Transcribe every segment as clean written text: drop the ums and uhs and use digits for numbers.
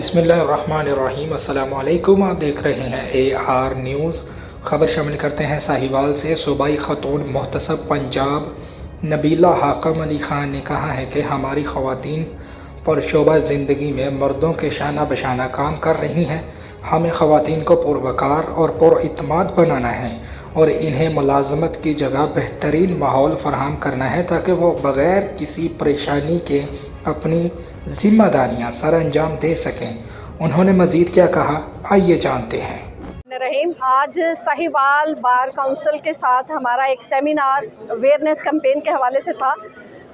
بسم اللہ الرحمن الرحیم۔ السلام علیکم، آپ دیکھ رہے ہیں AR نیوز۔ خبر شامل کرتے ہیں ساہیوال سے۔ صوبائی خاتون محتسب پنجاب نبیلہ حاکم علی خان نے کہا ہے کہ ہماری خواتین پرشعبہ زندگی میں مردوں کے شانہ بشانہ کام کر رہی ہیں۔ ہمیں خواتین کو پروقار اور پراعتماد بنانا ہے اور انہیں ملازمت کی جگہ بہترین ماحول فراہم کرنا ہے تاکہ وہ بغیر کسی پریشانی کے اپنی ذمہ داریاں سر انجام دے سکیں۔ انہوں نے مزید کیا کہا، آئیے جانتے ہیں۔ آج ساہیوال بار کونسل کے ساتھ ہمارا ایک سیمینار اویئرنیس کیمپین کے حوالے سے تھا۔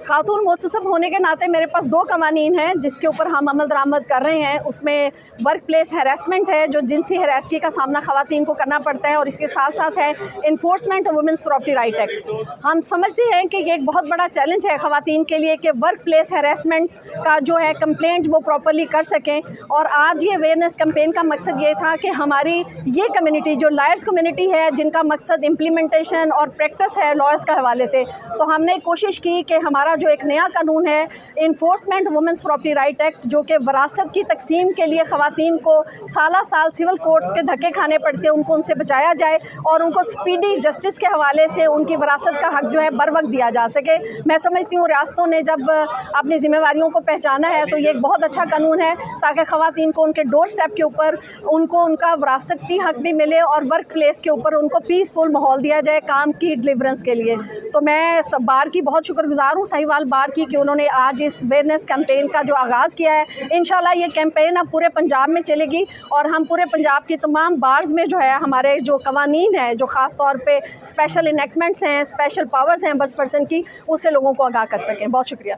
خاتون محتسب ہونے کے ناطے میرے پاس 2 قوانین ہیں جس کے اوپر ہم عمل درآمد کر رہے ہیں۔ اس میں ورک پلیس ہیراسمنٹ ہے، جو جنسی ہراسگی کا سامنا خواتین کو کرنا پڑتا ہے، اور اس کے ساتھ ساتھ ہے enforcement women's property right act. ہم سمجھتے ہیں کہ یہ ایک بہت بڑا چیلنج ہے خواتین کے لیے کہ ورک پلیس ہیراسمنٹ کا جو ہے کمپلینٹ وہ پراپرلی کر سکیں، اور آج یہ اویئرنیس کیمپین کا مقصد یہ تھا کہ ہماری یہ کمیونٹی جو لائرز کمیونٹی ہے، جن کا مقصد امپلیمنٹیشن اور پریکٹس ہے لاز کا حوالے سے، تو ہم نے کوشش کی کہ ہمارا جو ایک نیا قانون ہے enforcement women's property right act, جو کہ وراثت کی تقسیم کے لیے خواتین کو سالہ سال سول کورٹس کے دھکے کھانے پڑتے ہیں، ان کو ان سے بچایا جائے اور ان کو سپیڈی جسٹس کے حوالے سے ان کی وراثت کا حق جو ہے بر وقت دیا جا سکے۔ میں سمجھتی ہوں ریاستوں نے جب اپنی ذمہ داریوں کو پہچانا ہے تو یہ ایک بہت اچھا قانون ہے تاکہ خواتین کو ان کے ڈور سٹیپ کے اوپر ان کو ان کا وراثتی حق بھی ملے اور ورک پلیس کے اوپر ان کو پیسفل ماحول دیا جائے کام کی ڈلیورنس کے لیے۔ تو میں بار کی بہت شکر گزار ہوں ساہیوال بار کی کہ انہوں نے آج اس اویئرنیس کیمپین کا جو آغاز کیا ہے۔ انشاءاللہ یہ کیمپین اب پورے پنجاب میں چلے گی اور ہم پورے پنجاب کی تمام بارز میں جو ہے ہمارے جو قوانین ہیں، جو خاص طور پہ اسپیشل انیکٹمنٹس ہیں، اسپیشل پاورز ہیں بس پرسن کی، اس سے لوگوں کو آگاہ کر سکیں۔ بہت شکریہ۔